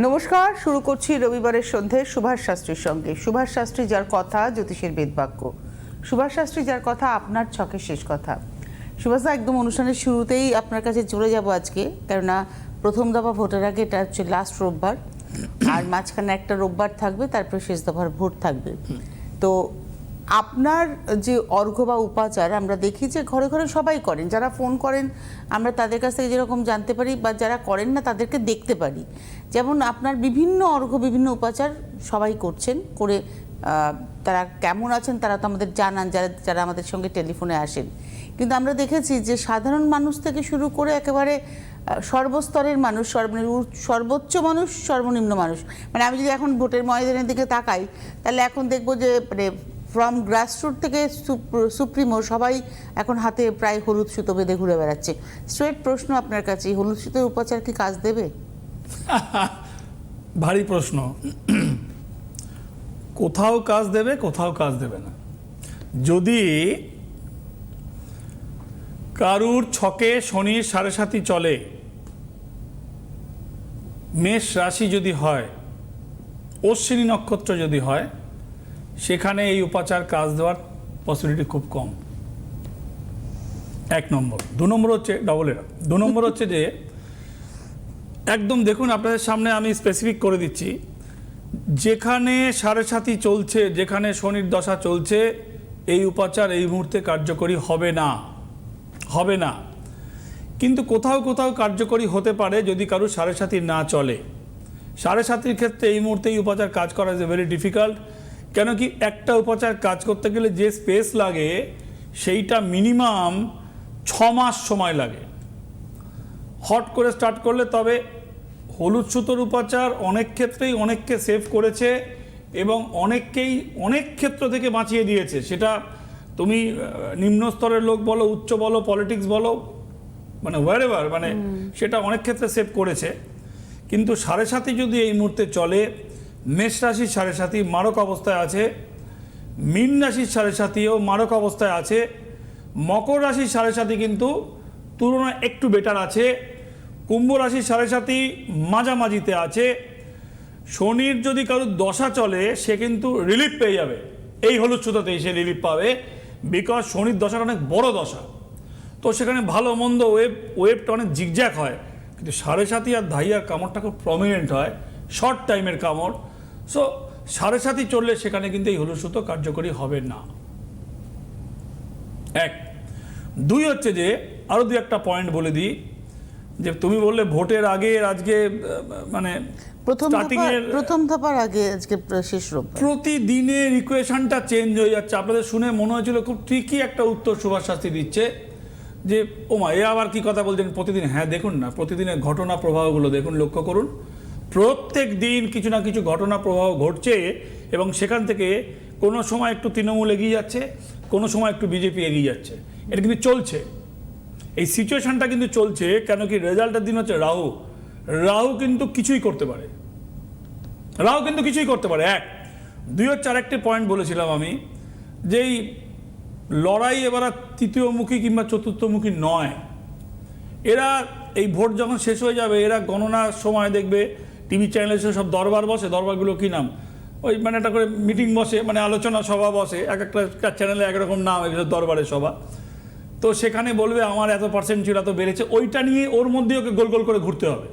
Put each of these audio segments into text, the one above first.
নমস্কার, শুরু করছি রবিবারের সন্ধে সুভাষ শাস্ত্রীর সঙ্গে। সুভাষ শাস্ত্রী যার কথা জ্যোতিষের বেদবাক্য, সুভাষ শাস্ত্রী যার কথা আপনার ছকের শেষ কথা। সুভাষদা, একদম অনুষ্ঠানের শুরুতেই আপনার কাছে চলে যাব আজকে, কেননা প্রথম দফা ভোটের আগে এটা হচ্ছে লাস্ট রোববার, আর মাঝখানে একটা রোববার থাকবে, তারপরে শেষ দফার ভোট থাকবে। তো আপনার যে অর্ঘ্য বা উপাচার আমরা দেখি যে ঘরে ঘরে সবাই করেন, যারা ফোন করেন আমরা তাদের কাছ থেকে যেরকম জানতে পারি, বা যারা করেন না তাদেরকে দেখতে পারি। যেমন আপনার বিভিন্ন অর্ঘ্য বিভিন্ন উপাচার সবাই করছেন, করে তারা কেমন আছেন তারা তো আমাদের জানান, যারা যারা আমাদের সঙ্গে টেলিফোনে আসেন। কিন্তু আমরা দেখেছি যে সাধারণ মানুষ থেকে শুরু করে একেবারে সর্বস্তরের মানুষ, সর্বোচ্চ মানুষ, সর্বনিম্ন মানুষ, মানে আমি যদি এখন ভোটের ময়দানের দিকে তাকাই তাহলে এখন দেখবো যে মানে ফ্রম গ্রাসরুট থেকে সুপ্রিমো সবাই এখন হাতে প্রায় হলুদ সুতো বেঁধে ঘুরে বেড়াচ্ছে। স্ট্রেট প্রশ্ন আপনার কাছে, হলুদ সুতোর উপাচার কি কাজ দেবে? ভারী প্রশ্ন। কোথাও কাজ দেবে, কোথাও কাজ দেবে না। যদি কারুর ছকে শনির 7.5 চলে, মেষ রাশি যদি হয়, অশ্বিনী নক্ষত্র যদি হয়, সেখানে এই উপাচার কাজ দেওয়ার পসিবিলিটি খুব কম। 1 নম্বর। 2 নম্বর হচ্ছে ডবল এরা। 2 নম্বর হচ্ছে যে একদম দেখুন, আপনাদের সামনে আমি স্পেসিফিক করে দিচ্ছি, যেখানে 7.5 চলছে, যেখানে শনির দশা চলছে, এই উপাচার এই মুহূর্তে কার্যকরী হবে না, হবে না। কিন্তু কোথাও কোথাও কার্যকরী হতে পারে যদি কারো 7.5 না চলে। 7.5 ক্ষেত্রে এই মুহূর্তে এই উপাচার কাজ করা ইজ ভেরি ডিফিকাল্ট। কেন কি, একটা উপাচার কাজ করতে গেলে যে স্পেস লাগে সেইটা মিনিমাম 6 মাস সময় লাগে। হট করে স্টার্ট করলে তবে হলুদ সুতোর উপাচার অনেক ক্ষেত্রেই অনেককে সেভ করেছে এবং অনেককেই অনেক ক্ষেত্র থেকে বাঁচিয়ে দিয়েছে। সেটা তুমি নিম্ন স্তরের লোক বলো, উচ্চ বলো, পলিটিক্স বলো, মানে হোয়ারএভার, মানে সেটা অনেক ক্ষেত্রে সেভ করেছে। কিন্তু 7.5 যদি এই মুহূর্তে চলে, মেষ রাশির 7.5 মারক অবস্থায় আছে, মীন রাশির 7.5ও মারক অবস্থায় আছে, মকর রাশির 7.5 কিন্তু তুলনায় একটু বেটার আছে, কুম্ভ রাশির 7.5 মাঝামাঝিতে আছে। শনির যদি কারোর দশা চলে সে কিন্তু রিলিফ পেয়ে যাবে, এই হলুদ সুতোতেই সে রিলিফ পাবে, বিকজ শনির দশাটা অনেক বড় দশা। তো সেখানে ভালো মন্দ ওয়েবটা অনেক জিগজ্যাগ হয়, কিন্তু 7.5 আর ধাইয়ার কামড়টা খুব প্রমিনেন্ট হয়, শর্ট টাইমের কামড়। সো 7.5 চললে সেখানে কিন্তু এই হলুদ সুতো কার্যকরী হবে না। 1। 2 হচ্ছে যে আরও 2-1টা পয়েন্ট বলে দিই, যে তুমি বললে ভোটের আগে আজকে মানে প্রথম দফার আগে আজকে শেষ রোববার, প্রতিদিনের ইকুয়েশনটা চেঞ্জ হয়ে যাচ্ছে। আপনাদের শুনে মনে হয়েছিল খুব ঠিকই একটা উত্তর সুভাষ শাস্ত্রী দিচ্ছে, যে ওমা এ আবার কি কথা বলছেন প্রতিদিন। হ্যাঁ দেখুন না, প্রতিদিনের ঘটনা প্রবাহগুলো দেখুন, লক্ষ্য করুন, প্রত্যেক দিন কিছু না কিছু ঘটনা প্রবাহ ঘটছে এবং সেখান থেকে কোনো সময় একটু তৃণমূল এগিয়ে যাচ্ছে, কোনো সময় একটু বিজেপি এগিয়ে যাচ্ছে। এটা কিন্তু চলছে, এই সিচুয়েশনটা কিন্তু চলছে। কেন কি, রেজাল্টের দিন হচ্ছে রাহু কিন্তু কিছুই করতে পারে, রাহু কিন্তু কিছুই করতে পারে। 1। 2 হচ্ছে আরেকটি পয়েন্ট বলেছিলাম আমি, যেই লড়াই এবার তৃতীয়মুখী কিংবা চতুর্থমুখী নয়। এরা এই ভোট যখন শেষ হয়ে যাবে, এরা গণনার সময় দেখবে টিভি চ্যানেলে সব দরবার বসে, দরবারগুলো কী নাম, ওই মানে একটা করে মিটিং বসে, মানে আলোচনা সভা বসে, এক একটা চ্যানেলে একরকম নাম, এগুলো দরবারের সভা। তো সেখানে বলবে আমার এত পার্সেন্ট ছিল, এত বেড়েছে, ওইটা নিয়ে ওর মধ্যে ওকে গোল গোল করে ঘুরতে হবে।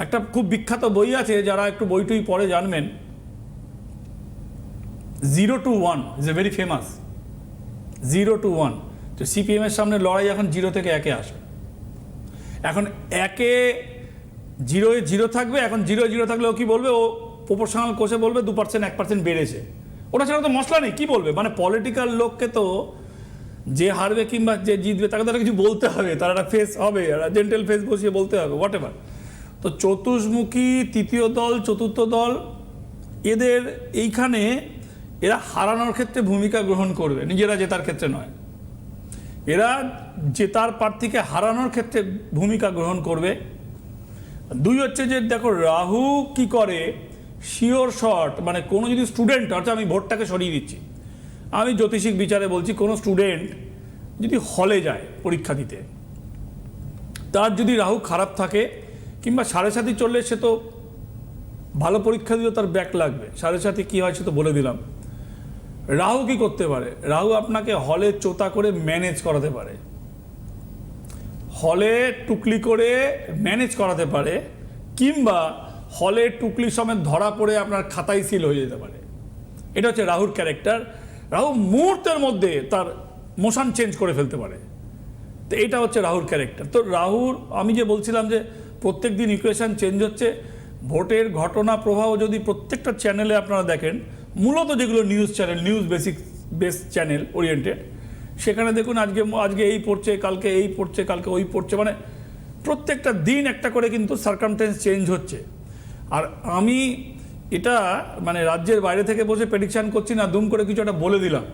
একটা খুব বিখ্যাত বই আছে, যারা একটু বইটুই পড়ে জানবেন, 0 to 1 is a very famous. 0 to 1, তো সিপিএমের সামনে লড়াই এখন 0 থেকে 1-এ আসে। এখন 1-এ 0 থাকবে, এখন 0 থাকলে ও কি বলবে, ও প্রপোর্শনাল কোষে বলবে 2%, 1% বেড়েছে। ওটা ছাড়া তো মশলা নেই, কি বলবে? মানে পলিটিক্যাল লোককে তো যে হারবে কিংবা যে জিতবে তাকে তারা কিছু বলতে হবে, তারা একটা ফেস হবে, একটা জেন্টেল ফেস বসিয়ে বলতে হবে, হোয়াট এভার। তো চতুর্মুখী, তৃতীয় দল, চতুর্থ দল, এদের এইখানে এরা হারানোর ক্ষেত্রে ভূমিকা গ্রহণ করবে, নিজেরা জেতার ক্ষেত্রে নয়। এরা জেতার প্রার্থীকে হারানোর ক্ষেত্রে ভূমিকা গ্রহণ করবে। 2 হচ্ছে যে দেখো রাহু কি করে, শিওর শর্ট, মানে কোনো যদি স্টুডেন্ট, অর্থাৎ আমি ভোটটাকে সরিয়ে দিচ্ছি, আমি জ্যোতিষিক বিচারে বলছি, কোনো স্টুডেন্ট যদি হলে যায় পরীক্ষা দিতে, তার যদি রাহু খারাপ থাকে কিংবা 7.5 চললে সে তো ভালো পরীক্ষা দিলেও তার ব্যাক লাগবে। সাড়ে সাথে কী হয় সে তো বলে দিলাম। রাহু কি করতে পারে? রাহু আপনাকে হলে চোতা করে ম্যানেজ করাতে পারে, হলে টুকলি করে ম্যানেজ করাতে পারে, কিংবা হলে টুকলি সমেত ধরা পড়ে আপনার খাতায় সিল হয়ে যেতে পারে। এটা হচ্ছে রাহুর ক্যারেক্টার। রাহু মুহূর্তের মধ্যে তার মোশন চেঞ্জ করে ফেলতে পারে। তো এটা হচ্ছে রাহুর ক্যারেক্টার। তো রাহুর আমি যে বলছিলাম যে প্রত্যেক দিন ইকুয়েশন চেঞ্জ হচ্ছে, ভোটের ঘটনা প্রবাহ যদি প্রত্যেকটা চ্যানেলে আপনারা দেখেন, মূলত যেগুলো news channel, news base channel oriented, সেখানে দেখুন আজকে এই পড়ছে, কালকে এই পড়ছে, কালকে ওই পড়ছে, মানে প্রত্যেকটা দিন একটা করে কিন্তু সার্কামস্ট্যান্স চেঞ্জ হচ্ছে। আর আমি এটা মানে রাজ্যের বাইরে থেকে বসে প্রেডিকশান করছি না, দুম করে কিছু একটা বলে দিলাম।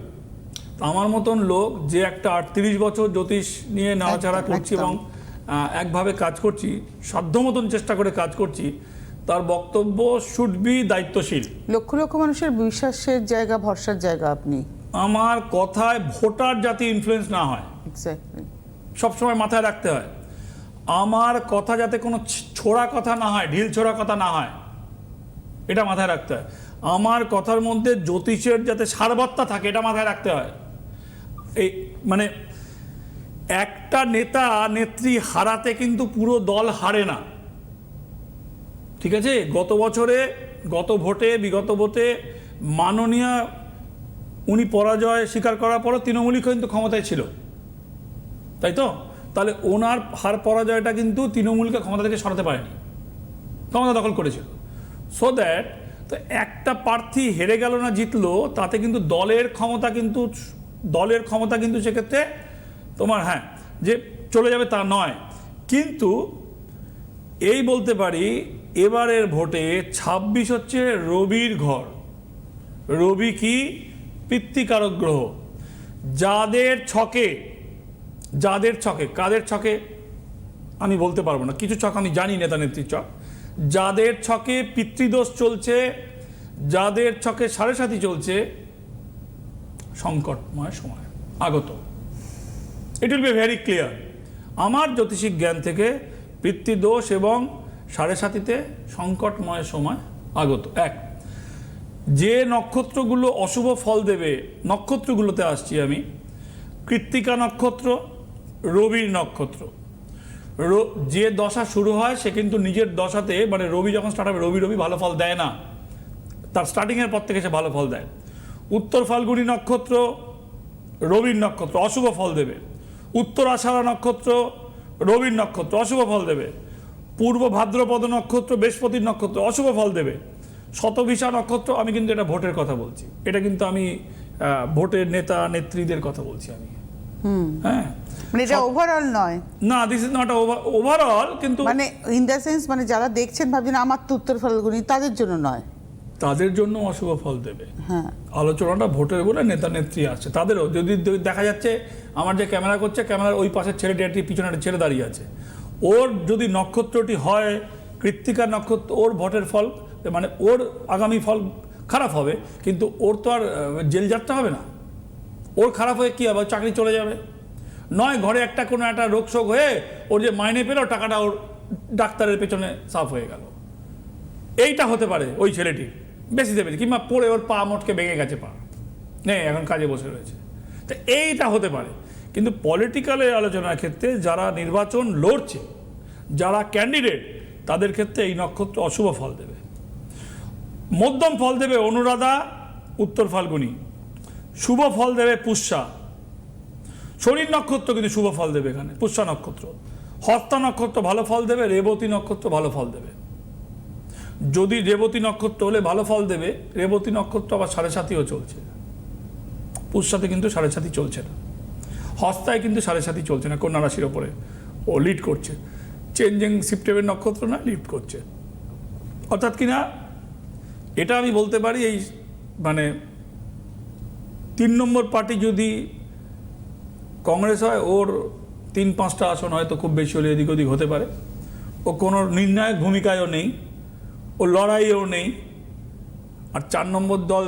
তো আমার মতন লোক যে একটা 38 বছর জ্যোতিষ নিয়ে নাড়াচাড়া করছি এবং একভাবে কাজ করছি, সাধ্য মতন চেষ্টা করে কাজ করছি, তার বক্তব্য শুড বি দায়িত্বশীল। লক্ষ লক্ষ মানুষের বিশ্বাসের জায়গা, ভরসার জায়গা আপনি। আমার কথায় ভোটার যাতে ইনফ্লুয়েন্স না হয়, এক্স্যাক্টলি, সবসময় মাথায় রাখতে হয়। আমার কথা যাতে কোনো ছোড়া কথা না হয়, ঢিল ছোড়া কথা না হয়, এটা মাথায় রাখতে হয়। আমার কথার মধ্যে জ্যোতিষের যাতে সারবত্তা থাকে, এটা মাথায় রাখতে হয়। এই মানে একটা নেতা নেত্রী হারাতে কিন্তু পুরো দল হারে না, ঠিক আছে? গত ভোটে বিগত ভোটে মাননীয় উনি পরাজয় স্বীকার করার পরও তৃণমূলই কিন্তু ক্ষমতায় ছিল, তাই তো? তাহলে ওনার হার পরাজয়টা কিন্তু তৃণমূলকে ক্ষমতা থেকে সরাতে পারেনি, ক্ষমতা দখল করেছিল। সো দ্যাট তো একটা প্রার্থী হেরে গেল না জিতলো, তাতে কিন্তু দলের ক্ষমতা কিন্তু সেক্ষেত্রে তোমার যে চলে যাবে তা নয়। কিন্তু এই বলতে পারি এবারের ভোটে 26 হচ্ছে রবির ঘর। রবি কি? পিতৃকারক গ্রহ। যাদের ছকে, কাদের ছকে আমি বলতে পারবো না, কিছু ছক আমি জানি, নেতা নেত্রীর ছক, যাদের ছকে পিতৃদোষ চলছে, যাদের ছকে সাড়ে সাথী চলছে, সংকটময় সময় আগত। It will be very clear. আমার জ্যোতিষিক জ্ঞান থেকে পিতৃদোষ এবং সাড়ে সাথীতে সংকটময় সময় আগত। এক, যে নক্ষত্রগুলো অশুভ ফল দেবে, নক্ষত্রগুলোতে আসছি আমি। কৃত্তিকা নক্ষত্র, রবির নক্ষত্র। যে দশা শুরু হয় সে কিন্তু নিজের দশাতে, মানে রবি যখন স্টার্ট হবে, রবি ভালো ফল দেয় না, তার স্টার্টিংয়ের পর থেকে সে ভালো ফল দেয়। উত্তর ফাল্গুনী নক্ষত্র, রবির নক্ষত্র, অশুভ ফল দেবে। উত্তর আষাঢ়া নক্ষত্র, রবির নক্ষত্র, অশুভ ফল দেবে। পূর্ব ভাদ্রপদ নক্ষত্র, বৃহস্পতির নক্ষত্র, অশুভ ফল দেবে। শতভিষা নক্ষত্র, আমি কিন্তু এটা ভোটের কথা বলছি, এটা কিন্তু আমি ভোটের নেতা নেত্রীদের কথা বলছি আমি। হ্যাঁ, মানে এটা ওভারঅল নয় না, দিস ইজ নট ওভারঅল, কিন্তু মানে ইন দ্য সেন্স, মানে যারা দেখছেন ভাবছেন আমার তো উত্তর ফাল্গুনি, তাদের জন্য নয়, তাদের জন্য অশুভ ফল দেবে। হ্যাঁ, আলোচনাটা ভোটের বলে নেতা নেত্রী আছে, তাদেরও যদি দেখা যাচ্ছে আমার যে ক্যামেরা করছে, ক্যামেরার ওই পাশের ছেলেটি পিছনে একটা ছেলে দাঁড়িয়ে আছে, ওর যদি নক্ষত্রটি হয় কৃত্তিকা নক্ষত্র, ওর ভোটের ফল মানে ওর আগামী ফল খারাপ হবে, কিন্তু ওর তো আর জেল যাত্রা হবে না। ওর খারাপ হয়ে কী হবে? চাকরি চলে যাবে, নয় ঘরে একটা কোনো একটা রোগ শোক হয়ে ওর যে মাইনে পেল টাকাটা ওর ডাক্তারের পেছনে সাফ হয়ে গেল। এইটা হতে পারে ওই ছেলেটির, বেশি দেবে, কিংবা পড়ে ওর পা মোটকে ভেঙে গেছে, পা নেই, এখন কাজে বসে রয়েছে। তো এইটা হতে পারে। কিন্তু পলিটিক্যালের আলোচনার ক্ষেত্রে যারা নির্বাচন লড়ছে, যারা ক্যান্ডিডেট, তাদের ক্ষেত্রে এই নক্ষত্র অশুভ ফল দেবে। মধ্যম ফল দেবে অনুরাধা, উত্তর ফাল্গুনী। শুভ ফল দেবে পুষ্যা। শনির নক্ষত্র কিন্তু শুভ ফল দেবে এখানে, পুষ্যা নক্ষত্র। হস্তা নক্ষত্র ভালো ফল দেবে, রেবতী নক্ষত্র ভালো ফল দেবে। যদি রেবতী নক্ষত্র হলে ভালো ফল দেবে, রেবতী নক্ষত্র আবার সাড়ে সাথীও চলছে, পুষ্যাতে কিন্তু সাড়ে সাথী চলছে না, হস্তায় কিন্তু সাড়ে সাথী চলছে না, কন্যা রাশির ওপরে ও লিড করছে, চেঞ্জিং শিফটের নক্ষত্র না, লিড করছে। অর্থাৎ কিনা এটা আমি বলতে পারি, এই মানে 3 নম্বর পার্টি যদি কংগ্রেস হয়, ওর 3-5টা আসন হয়তো খুব বেশি হলে এদিক ওদিক হতে পারে। ও কোনো নির্ণায়ক ভূমিকায়ও নেই, ও লড়াইও নেই। আর 4 নম্বর দল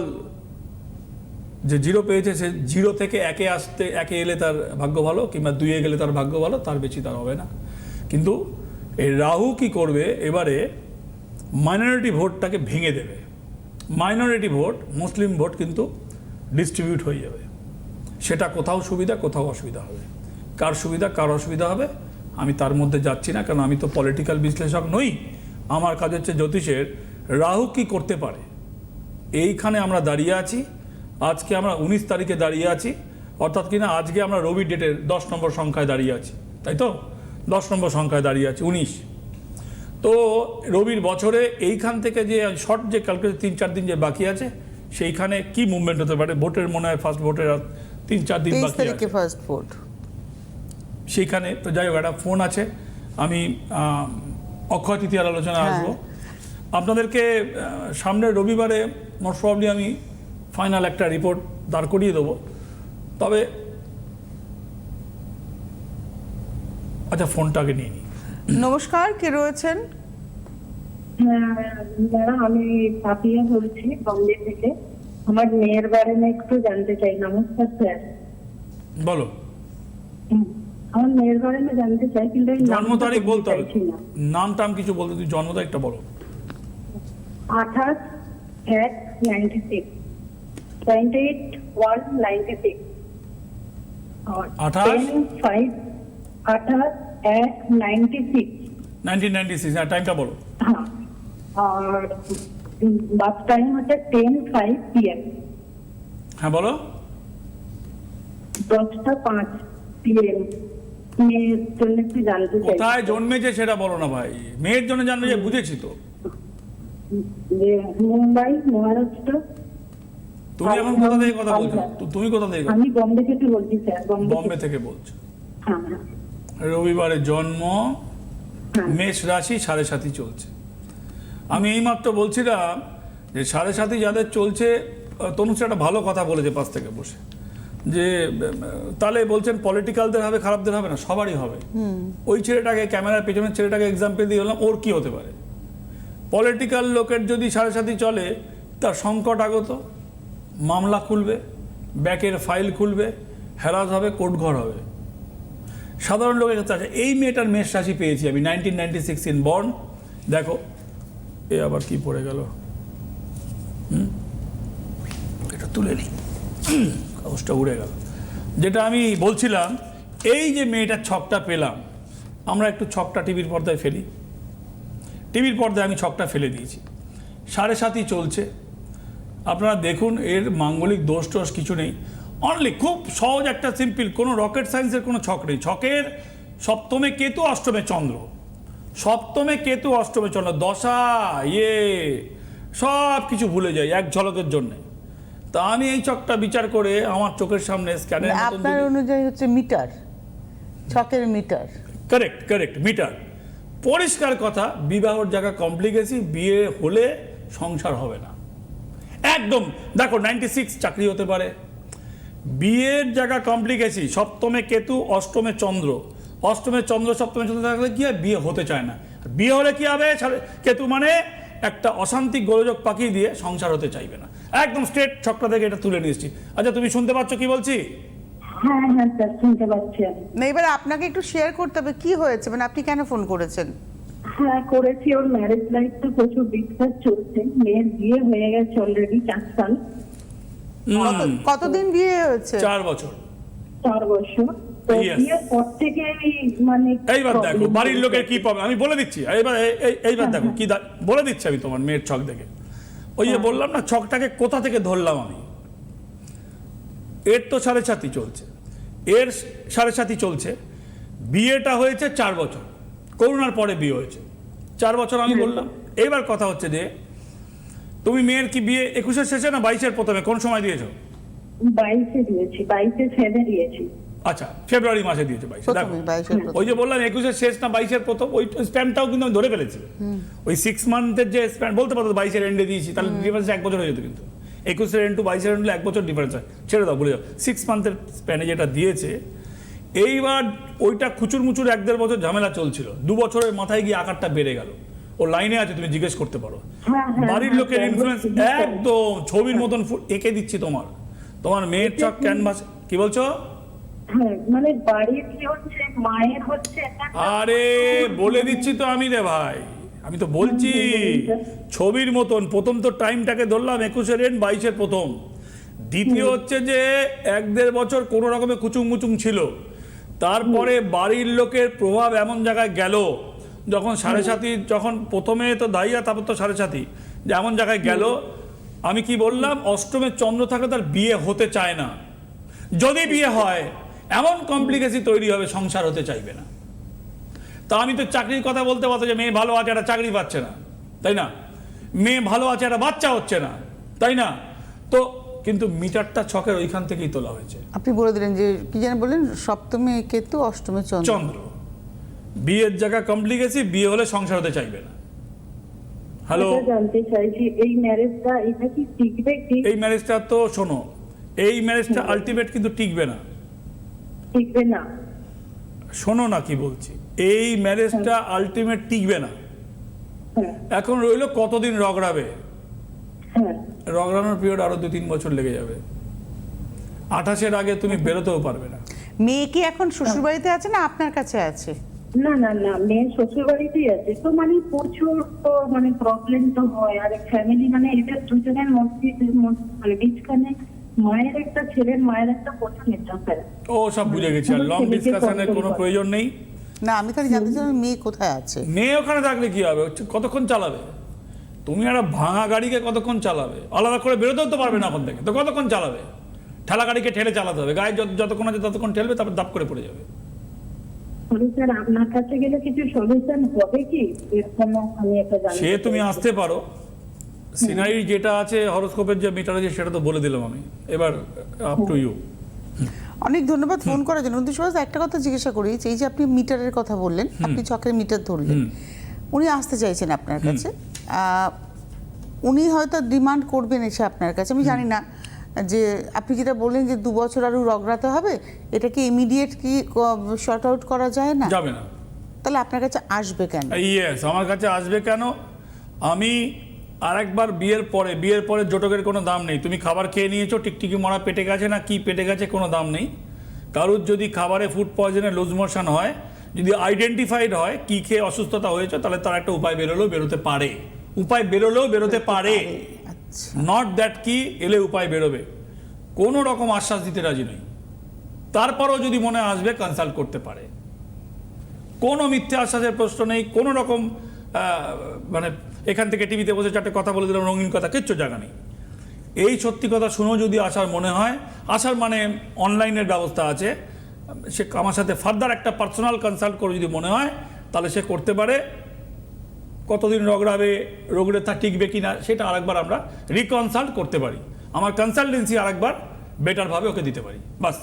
যে 0 পেয়েছে, সে 0 থেকে 1-এ আসতে, 1-এ এলে তার ভাগ্য ভালো, কিংবা 2-এ গেলে তার ভাগ্য ভালো, তার বেশি তার হবে না। কিন্তু এই রাহু কি করবে এবারে, মাইনরিটি ভোটটাকে ভেঙে দেবে। মাইনরিটি ভোট, মুসলিম ভোট কিন্তু ডিস্ট্রিবিউট হয়ে যাবে। সেটা কোথাও সুবিধা, কোথাও অসুবিধা হবে। কার সুবিধা কার অসুবিধা হবে আমি তার মধ্যে যাচ্ছি না, কারণ আমি তো পলিটিক্যাল বিশ্লেষক নই। আমার কাজ হচ্ছে জ্যোতিষের রাহু কি করতে পারে। এইখানে আমরা দাঁড়িয়ে আছি, আজকে আমরা 19 তারিখে দাঁড়িয়ে আছি, অর্থাৎ কিনা আজকে আমরা রবি ডেটের 10 নম্বর সংখ্যায় দাঁড়িয়ে আছি, তাই তো? 10 নম্বর সংখ্যায় দাঁড়িয়ে আছি, 19। তো রবির বছরে এইখান থেকে যে শর্ট যে ক্যালকুলেশন 3-4 দিন যে বাকি আছে, সেইখানে কি মুভমেন্ট হতে পারে? ভোটের মনে হয় ফার্স্ট ভোটের 3-4 দিন 23 বাকি তারিখে আছে ফার্স্ট ভোট। সেইখানে। তো যাই হোক, একটা ফোন আছে, আমি অক্ষয় তৃতীয়ার আলোচনায় আসবো। আপনাদেরকে সামনের রবিবারে মোস্ট প্রবাবলি আমি ফাইনাল একটা রিপোর্ট দাঁড় করিয়ে দেবো। তবে আচ্ছা, ফোনটাকে নিয়ে নিই। নমস্কার, কে রয়েছেন? ম্যাডাম, আমি পাপিয়া বলছি বম্বে থেকে। আমার মেয়ের বারে নিয়ে একটু জানতে চাই। নমস্কার স্যার। বলো। আমার মেয়ের বারে নিয়ে জানতে চাই, কিন্তু আমি জন্ম নামটা তারিখ বলতে হবে, চাইছি না। নাম টাম কিছু বলতে, তুই জন্ম তারিখটা বলো। 28/1/96, 28/1/96, 10/5/98/96। 1996, হ্যাঁ, টাইমটা বলো। হ্যাঁ, আর বাস টাইম হচ্ছে 10:05 PM, হ্যাঁ বলো। 10:05 PM। মেয়ের জন্য একটু জানতে চাই কোথায় জন্মেছে সেটা বলো না ভাই। মেয়ের জন্য জানবে যে, বুঝেছি তো। যে মুম্বাই, মহারাষ্ট্র। তুমি এখন কোথা থেকে কথা বলছো? তুমি কোথা থেকে? আমি বম্বে থেকে বলছি স্যার। বম্বে থেকে বলছো। হ্যাঁ হ্যাঁ রবিবারে জন্ম, হ্যাঁ। মেষ রাশি, 7.5 চলছে। আমি এইমাত্র বলছিলাম যে 7.5 যাদের চলছে, তনুশ্রী একটা ভালো কথা বলেছে পাশ থেকে বসে, যে তাহলে বলছেন পলিটিক্যালদের হবে, খারাপদের হবে না, সবারই হবে। ওই ছেলেটাকে, ক্যামেরার পেছনের ছেলেটাকে এক্সাম্পল দিয়ে বললাম, ওর কি হতে পারে? পলিটিক্যাল লোকের যদি 7.5 চলে, তার সংকট আগত, মামলা খুলবে, ব্যাকের ফাইল খুলবে, হ্যারাস হবে, কোর্টঘর হবে। সাধারণ লোকের ক্ষেত্রে আছে। এই মেয়েটার মেষ রাশি পেয়েছি আমি, 1996 ইন বর্ন। দেখো, এ আবার কি পড়ে গেল, এটা তুলে নিই, কাগজটা উড়ে গেল। যেটা আমি বলছিলাম, এই যে মেয়েটার ছকটা পেলাম, আমরা একটু ছকটা টিভির পর্দায় ফেলি। টিভির পর্দায় আমি ছকটা ফেলে দিয়েছি। 7.5 চলছে। আপনারা দেখুন, এর মাঙ্গলিক দোষ টোষ কিছু নেই। অনলি খুব সহজ একটা সিম্পল, কোনো রকেট সায়েন্সের কোনো ছক নেই। ছকের সপ্তমে কেতু, অষ্টমে চন্দ্র, সপ্তমে কেতু, অষ্টমে চন্দ্র, দশা সব কিছু ভুলে যাই এক ঝলকের জন্যে। তা আমি এই ছকটা বিচার করে আমার চোখের সামনে স্ক্যানের মতন আপনার অনুযায়ী হচ্ছে মিটার, ছকের মিটার। Correct metre. পরিষ্কার কথা, বিবাহর জায়গা কমপ্লিকেসি, বিয়ে হলে সংসার হবে না একদম। দেখো, 96 চাকরি হতে পারে, বিয়ের জায়গা কমপ্লিকেসি, সপ্তমে কেতু, অষ্টমে চন্দ্র, অষ্টমে চন্দ্র, সপ্তমে চন্দ্র থাকলে কি হয়? বিয়ে হতে চায় না। বিয়ে হলে কি হবে? কেতু মানে একটা অশান্তি গোলযোগ পাকিয়ে দিয়ে সংসার হতে চাইবে না। একদম স্ট্রেট ছকটা থেকে এটা তুলে নিয়েছি। আচ্ছা, তুমি শুনতে পাচ্ছ কি বলছি? হ্যাঁ হ্যাঁ স্যার, শুনতে পাচ্ছি আমি। না, এবার আপনাকে একটু শেয়ার করতে হবে কি হয়েছে, মানে আপনি কেন ফোন করেছেন? হ্যাঁ করেছি। ওর ম্যারেজ লাইফ তো প্রচুর ডিসকাস চলছে। মেয়ের বিয়ে হয়ে গেছে অলরেডি 4 সাল। কতদিন বিয়ে হয়েছে? 4 বছর। 4 বছর। তো Yes. বিয়ের পর থেকে আমি মানে এইবার দেখো বাড়ির লোকের কি প্রবলেম আমি বলে দিচ্ছি। এইবার দেখো কি বলে দিচ্ছি আমি তোমার মেয়ের ছক দেখে। ওই যে বললাম না, ছকটাকে কোথা থেকে ধরলাম আমি। এর তো 7.5 চলছে, এর 7.5 চলছে। বিয়েটা হয়েছে 4 বছর, করোনার পরে বিয়ে হয়েছে 4 বছর আমি বললাম। এইবার কথা হচ্ছে যে, তুমি মেয়ের কি বিয়ে 21-এর শেষে না 22-এর প্রথমে, কোন সময় দিয়েছো? 22-এ দিয়েছি, 22-এ ছেড়ে দিয়েছি। আচ্ছা, ফেব্রুয়ারি মাসে দিয়েছে 22। দেখো, প্রথমে 22-এর প্রথম। ওই যে বললাম 21-এর শেষ না 22-এর প্রথম, ওই স্প্যানটাও কিন্তু আমি ধরে ফেলেছি। ওই 6 মান্থের যে স্প্যান বলতে পারতো 22-এর এন্ডে দিয়েছি, তাহলে ডিফারেন্স 1 বছর হয়ে যেত। কিন্তু 21-এর এন্ড টু 22-এর এন্ড 1 বছর ডিফারেন্স হয়। ছেড়ে দাও, বলে যাও। 6 মান্থের স্প্যানে যেটা দিয়েছে, এইবার ওইটা খুচুর মুচুর 1-1.5 বছর ঝামেলা চলছিল। 2 বছরের মাথায় গিয়ে আকারটা বেড়ে গেল। ও লাইনে আছে, তুমি জিজ্ঞেস করতে পারো। বাড়ির লোকের ইনফ্লুয়েন্স একদম ছবির মতন এঁকে দিচ্ছি তোমার মেয়ের চক ক্যানভাস। কি বলছো? হ্যাঁ, মানে বাড়ির কি হচ্ছে, মায়ের হচ্ছে। আরে বলে দিচ্ছি তো আমি রে ভাই, আমি তো বলছি ছবির মতন। প্রথম তো টাইমটাকে ধরলাম 21-এর এন্ড 22-এর প্রথম। দ্বিতীয় হচ্ছে যে 1-1.5 বছর কোনো রকমের কুচুং মুচুং ছিল, তারপরে বাড়ির লোকের প্রভাব এমন জায়গায় গেল যখন 7.5 যখন প্রথমে তো দাইয়া তারপর তো 7.5 যে এমন জায়গায় গেল। আমি কি বললাম, অষ্টমের চন্দ্র থাকলে তার বিয়ে হতে চায় না, যদি বিয়ে হয় এমন কমপ্লিকেশন তৈরি হবে সংসার হতে চাইবে না। তা আমি তো চাকরির কথা বলতে পারতো যে মেয়ে ভালো আছে একটা চাকরি পাচ্ছে না, তাই না, মেয়ে ভালো আছে একটা বাচ্চা হচ্ছে না, তাই না। তো কিন্তু মিটারটা ছকের ওইখান থেকেই তোলা হয়েছে। আপনি বলে দিলেন যে কি যেন বললেন, সপ্তমে কেতু অষ্টমে চন্দ্র। চন্দ্র বিয়ের জায়গা কমপ্লিকেশন, বিয়ে হলে সংসার হতে চাইবে না। হ্যালো, এটা জানতে চাইছি এই ম্যারেজটা এটা কি টিকবে কি? এই ম্যারেজটা তো শোনো, এই ম্যারেজটা আলটিমেট কিন্তু টিকবে না। টিকবে না? শোনো না কি বলছি, এই ম্যারেজটা আলটিমেট টিকবে না। হ্যাঁ এখন রইলো কতদিন রগড়াবে, হ্যাঁ। রগড়ানোর পিরিয়ড আরো 2-3 বছর লেগে যাবে। 28-এর আগে তুমি বেরোতেও পারবে না। মেয়ে কি এখন শ্বশুরবাড়িতে আছে না আপনার কাছে আছে? না না না, মেয়ে শ্বশুর বাড়িতেই আছে। তো মানে প্রচুর তো মানে প্রবলেম তো হয়, আর ফ্যামিলি মানে এদের দুজনের মধ্যে মানে বীজখানে মায়ের একটা ছেলের মায়ের একটা প্রচুর ইন্টারফেয়ার। ও সব বুঝে গেছি, আর লং ডিসকাশনের কোনো প্রয়োজন নেই। না, আমি খালি জানতে চাই মেয়ে কোথায় আছে। মেয়ে ওখানে থাকলে কি হবে, কতক্ষণ চালাবে তুমি একটা ভাঙা গাড়িকে, কতক্ষণ চালাবে, আলাদা করে বেরোতেও তো পারবে না ওখান থেকে, তো কতক্ষণ চালাবে, ঠেলা গাড়িকে ঠেলে চালাতে হবে, গায়ে যতক্ষণ আছে ততক্ষণ ঠেলবে, তারপর দাপ করে পড়ে যাবে। স্যার আপনার কাছে গেলে কিছু সলিউশন হবে কি এরকম? আমি একটা জানি সে তুমি আসতে পারো, সিনারি যেটা আছে হরোস্কোপের যে মিটার আছে সেটা তো বলে দিলাম আমি, এবার আপ টু ইউ। অনেক ধন্যবাদ ফোন করার জন্য। কিন্তু সুভাষ, একটা কথা জিজ্ঞাসা করি, যে এই যে আপনি মিটারের কথা বললেন, আপনি ছকের মিটার ধরলেন, উনি আসতে চাইছেন আপনার কাছে, উনি হয়তো ডিমান্ড করবেন এসে আপনার কাছে, আমি জানি না, যে আপনি যেটা বললেন যে 2 বছর আরো রগড়াতে হবে, এটা কি ইমিডিয়েট কি শর্ট আউট করা যায় না? যাবে না। তাহলে আপনার কাছে আসবে কেন? ইয়েস, আমার কাছে আসবে কেন? আমি আরেকবার বিয়ের পরে জটকের কোনো দাম নেই। তুমি খাবার খেয়ে নিয়েছো, টিকটিকি মরা পেটে গেছে না কি পেটে গেছে, কোনো দাম নেই। কারুর যদি খাবারে ফুড পয়জনে লুজ মোশন হয়, যদি আইডেন্টিফাইড হয় কি খেয়ে অসুস্থতা হয়েছে, তাহলে তার একটা উপায় বেরোলেও বেরোতে পারে, বেরোতে পারে। আচ্ছা, নট দ্যাট কি এলে উপায় বেরোবে, কোনো রকম আশ্বাস দিতে রাজি নেই। তারপরও যদি মনে আসবে কনসাল্ট করতে পারে, কোনো মিথ্যে আশ্বাসের প্রশ্ন নেই, কোনো রকম মানে এখান থেকে টিভিতে বসে 4টে কথা বলে দিলাম রঙিন কথা, কিচ্ছু জায়গা নেই। এই সত্যি কথা শুনেও যদি আসার মনে হয়, আসার মানে অনলাইনের ব্যবস্থা আছে, সে আমার সাথে ফার্দার একটা পার্সোনাল কনসাল্ট করে যদি মনে হয়, তাহলে সে করতে পারে। কতদিন রগড়াবে, রোগড়ে তা টিকবে কিনা সেটা আরেকবার আমরা রিকনসাল্ট করতে পারি, আমার কনসালটেন্সি আরেকবার বেটারভাবে ওকে দিতে পারি, বাস।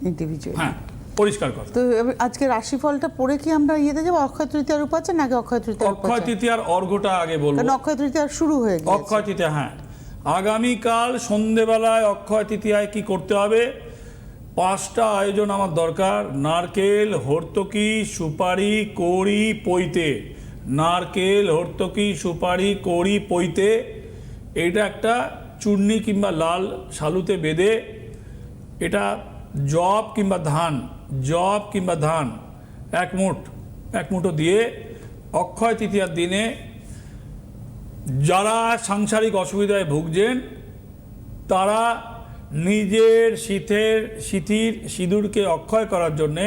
ইন্ডিভিজুয়াল, হ্যাঁ, পরিষ্কার কথা। তো আজকে রাশিফলটা পড়ে কি আমরা ইয়েতে যাবো, অক্ষয় তৃতীয়ার উপাচার নাকি অক্ষয় তৃতীয়ার অক্ষয় তৃতীয়ার অর্ঘ্যটা আগে বলবো, কারণ অক্ষয় তৃতীয়া শুরু হয়ে গেছে। অক্ষয় তৃতীয়া, হ্যাঁ, আগামীকাল সন্ধেবেলায় অক্ষয় তৃতীয়ায় কি করতে হবে? 5টা আয়োজন আমার দরকার। নারকেল, হর্তকি, সুপারি, কড়ি, পৈতে। নারকেল, হর্তকি, সুপারি, কড়ি, পৈতে, এটা একটা চূর্ণি কিংবা লাল শালুতে বেঁধে, এটা জব কিংবা ধান 1 মুঠো দিয়ে অক্ষয় তৃতীয়ার দিনে যারা সাংসারিক অসুবিধায় ভুগছেন, তারা নিজের সিঁথির সিঁদুরকে অক্ষয় করার জন্যে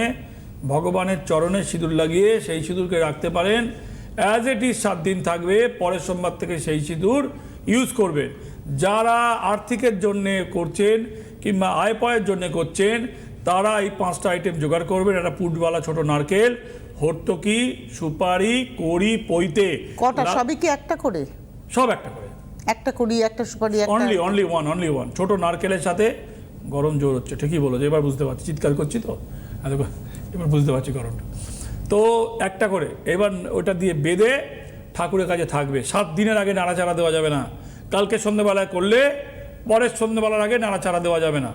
ভগবানের চরণে সিঁদুর লাগিয়ে সেই সিঁদুরকে রাখতে পারেন। অ্যাজ ইট ইজ 7 দিন থাকবে, পরের সোমবার থেকে সেই সিঁদুর ইউজ করবেন। যারা আর্থিকের জন্যে করছেন কিংবা আয় পয়ের জন্যে করছেন, তারা এই 5টা আইটেম জোগাড় করবেন। একটা পুটওয়ালা ছোট নারকেল, হর্তকি, সুপারি, কড়ি, পৈতে। কটা? সবই কি একটা করে? সব একটা করে, একটা কড়ি, একটা সুপারি, একটা অনলি ওয়ান। ছোট নারকেলের সাথে গরম জোর হচ্ছে, ঠিকই বলেছো, এবার বুঝতে পারছি, চিৎকার করছি তো, এবার বুঝতে পারছি গরমটা। তো একটা করে এবার ওটা দিয়ে বেঁধে ঠাকুরের কাছে থাকবে। 7 দিনের আগে নাড়াচাড়া দেওয়া যাবে না। কালকে সন্ধ্যেবেলায় করলে পরের সন্ধ্যেবেলার আগে নাড়াচাড়া দেওয়া যাবে না,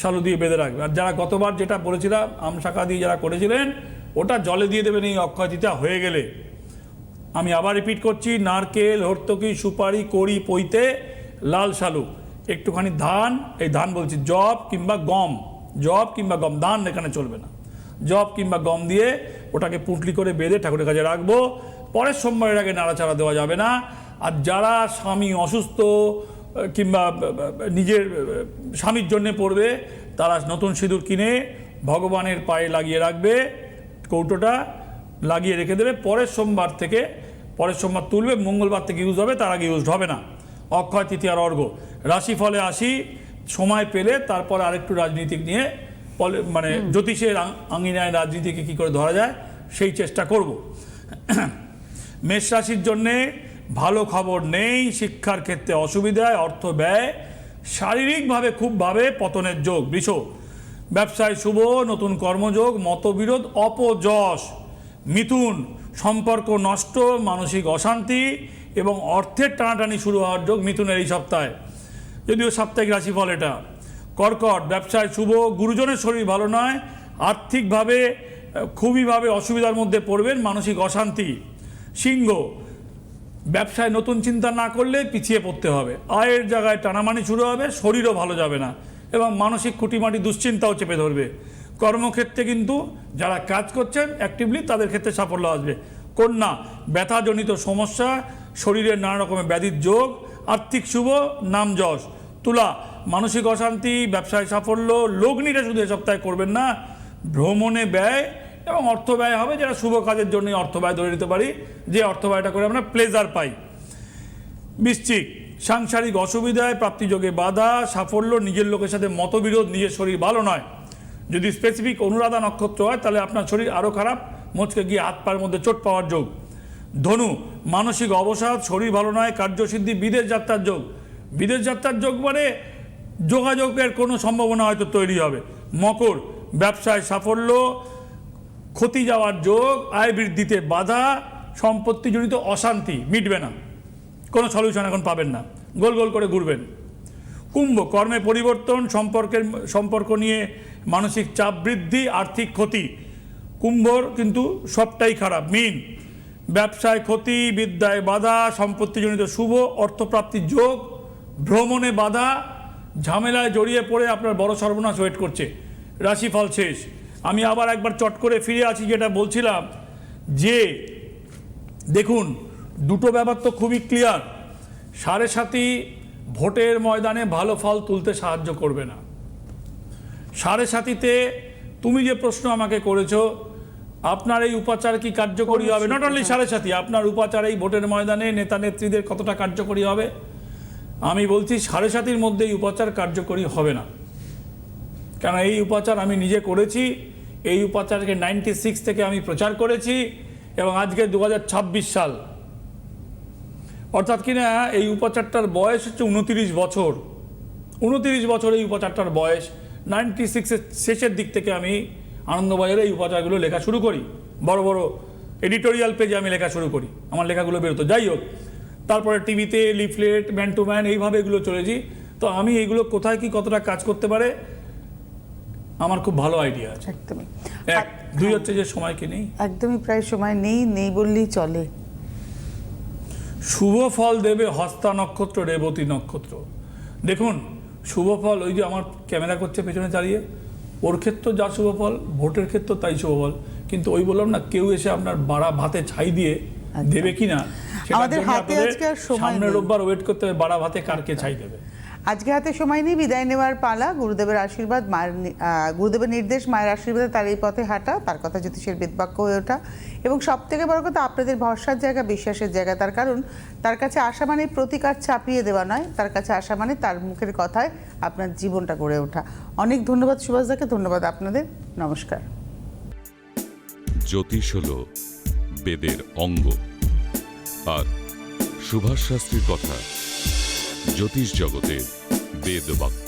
শালু দিয়ে বেঁধে রাখবে। আর যারা গতবার যেটা বলেছিলাম আমশাখা দিয়ে যারা করেছিলেন, ওটা জলে দিয়ে দেবেন এই অক্ষয় তৃতীয়া হয়ে গেলে। আমি আবার রিপিট করছি, নারকেল, হর্তকি, সুপারি, কড়ি, পৈতে, লাল শালু, একটুখানি ধান, এই ধান বলছি জব কিংবা গম, ধান এখানে চলবে না, জব কিংবা গম দিয়ে ওটাকে পুঁটলি করে বেঁধে ঠাকুরের কাছে রাখবো। পরের সোমবারের আগে নাড়াচাড়া দেওয়া যাবে না। আর যারা স্বামী অসুস্থ কিংবা নিজের স্বামীর জন্যে পড়বে, তারা নতুন সিঁদুর কিনে ভগবানের পায়ে লাগিয়ে রাখবে, কৌটোটা লাগিয়ে রেখে দেবে। পরের সোমবার তুলবে, মঙ্গলবার থেকে ইউজ হবে, তার আগে ইউজড হবে না। অক্ষয় তৃতীয়ার অর্ঘ্য। রাশিফলে আসি, সময় পেলে তারপর আরেকটু রাজনীতিক নিয়ে মানে জ্যোতিষের আঙিনায় রাজনীতিকে কী করে ধরা যায় সেই চেষ্টা করব। মেষ রাশির জন্যে ভালো খবর নেই, শিক্ষার ক্ষেত্রে অসুবিধায়, অর্থ ব্যয়, শারীরিকভাবে খুবভাবে পতনের যোগ। বৃষ, ব্যবসায় শুভ, নতুন কর্মযোগ, মতবিরোধ, অপযশ। মিথুন, সম্পর্ক নষ্ট, মানসিক অশান্তি এবং অর্থের টানাটানি শুরু হওয়ার যোগ মিথুনের এই সপ্তাহে, যদিও সাপ্তাহিক রাশিফল এটা। কর্কট, ব্যবসায় শুভ, গুরুজনের শরীর ভালো নয়, আর্থিকভাবে খুবইভাবে অসুবিধার মধ্যে পড়বেন, মানসিক অশান্তি। সিংহ, ব্যবসায় নতুন চিন্তা না করলে পিছিয়ে পড়তে হবে, আয়ের জায়গায় টানামানি শুরু হবে, শরীরও ভালো যাবে না এবং মানসিক খুঁটিমাটি দুশ্চিন্তাও চেপে ধরবে। কর্মক্ষেত্রে কিন্তু যারা কাজ করছেন অ্যাক্টিভলি, তাদের ক্ষেত্রে সাফল্য আসবে। কন্যা, ব্যথাজনিত সমস্যা, শরীরের নানা রকমের ব্যাধির যোগ, আর্থিক শুভ, নাম যশ। তুলা, মানসিক অশান্তি, ব্যবসায় সাফল্য, লগ্নিটা শুধু এ সপ্তাহে করবেন না, ভ্রমণে ব্যয় এবং অর্থ ব্যয় হবে। যারা শুভ কাজের জন্যই অর্থ ব্যয় ধরে নিতে পারি, যে অর্থ ব্যয়টা করে আমরা প্লেজার পাই। বৃশ্চিক, সাংসারিক অসুবিধায়, প্রাপ্তিযোগে বাধা, সাফল্য, নিজের লোকের সাথে মতবিরোধ, নিজের শরীর ভালো নয়। যদি স্পেসিফিক অনুরাধা নক্ষত্র হয় তাহলে আপনার শরীর আরও খারাপ, মচকে গিয়ে হাত পায়ের মধ্যে চোট পাওয়ার যোগ। ধনু, মানসিক অবসাদ, শরীর ভালো নয়, কার্যসিদ্ধি, বিদেশ যাত্রার যোগ। বিদেশ যাত্রার যোগ মানে যোগাযোগের কোনো সম্ভাবনা হয়তো তৈরি হবে। মকর, ব্যবসায় সাফল্য, ক্ষতি যাওয়ার যোগ, আয় বৃদ্ধিতে বাধা, সম্পত্তিজনিত অশান্তি, মিটবে না, কোনো সলিউশন এখন পাবেন না, গোল গোল করে ঘুরবেন। কুম্ভ, কর্মে পরিবর্তন, সম্পর্ক নিয়ে মানসিক চাপ বৃদ্ধি, আর্থিক ক্ষতি। কুম্ভর কিন্তু সবটাই খারাপ। মীন, ব্যবসায় ক্ষতি, বিদ্যায় বাধা, সম্পত্তিজনিত শুভ, অর্থপ্রাপ্তির যোগ, ভ্রমণে বাধা, ঝামেলায় জড়িয়ে পড়ে আপনার বড় সর্বনাশ ওয়েট করছে। রাশিফল শেষ। আমি আবার একবার চট করে ফিরে আসি, যেটা বলছিলাম যে দেখুন দুটো ব্যাপার তো খুবই ক্লিয়ার। 7.5 ভোটের ময়দানে ভালো ফল তুলতে সাহায্য করবে না। 7.5-তে তুমি যে প্রশ্ন আমাকে করেছো, আপনার এই উপাচার কি কার্যকরী হবে? নট অনলি 7.5, আপনার উপাচার এই ভোটের ময়দানে নেতা নেত্রীদের কতটা কার্যকরী হবে? আমি বলছি 7.5-র মধ্যে এই উপাচার কার্যকরী হবে না, কারণ এই উপাচার আমি নিজে করেছি। এই উপাচারকে 96 থেকে আমি প্রচার করেছি এবং আজকে 2026 সাল, অর্থাৎ কিনা এই উপাচারটার বয়স হচ্ছে 29 বছর। 29 বছর এই উপাচারটার বয়স। 96-এর শেষের দিক থেকে আমি আনন্দবাজারে এই উপাচারগুলো লেখা শুরু করি, বড় বড় এডিটোরিয়াল পেজে আমি লেখা শুরু করি, আমার লেখাগুলো বেরোতো। যাই হোক, তারপরে টিভিতে লিফলেট, ম্যান টু ম্যান, এইভাবে এগুলো চলেছি। তো আমি এইগুলো কোথায় কি কতটা কাজ করতে পারে আমার খুব ভালো আইডিয়া আছে। একদমই। 2 হচ্ছে যে সময় কি নেই, একদমই প্রায় সময় নেই বললেই চলে। শুভ ফল দেবে হস্তা নক্ষত্র, রেবতী নক্ষত্র। দেখুন শুভ ফল, ওই যে আমার ক্যামেরা করছে পেছনে দাঁড়িয়ে, ওর ক্ষেত্রে যা শুভ ফল, ভোটের ক্ষেত্রে তাই শুভ ফল। কিন্তু ওই বললাম না, কেউ এসে আপনার বাড়া ভাতে ছাই দিয়ে দেবে কিনা, আমাদের হাতে আজকে আর সময় সামনের রোববার ওয়েট করতে হবে, বাড়া ভাতে কারকে ছাই দেবে। আজকে হাতে সময় নেই, বিদায় নেওয়ার পালা। গুরুদেবের আশীর্বাদ, গুরুদেবের নির্দেশ, মায়ের আশীর্বাদে তার এই পথে হাঁটা, তার কথা জ্যোতিষের বেদবাক্য হয়ে ওঠা, এবং সব থেকে বড় কথা আপনাদের ভরসার জায়গা, বিশ্বাসের জায়গা। তার কারণ তার কাছে আসা মানে প্রতিকার চাপিয়ে দেওয়া নয়, তার কাছে আসা মানে তার মুখের কথায় আপনার জীবনটা গড়ে ওঠা। অনেক ধন্যবাদ সুভাষদাকে, ধন্যবাদ আপনাদের, নমস্কার। জ্যোতিষ হল বেদের অঙ্গ, আর সুভাষ শাস্ত্রীর কথা জ্যোতিষ জগতের বেদবাক্য।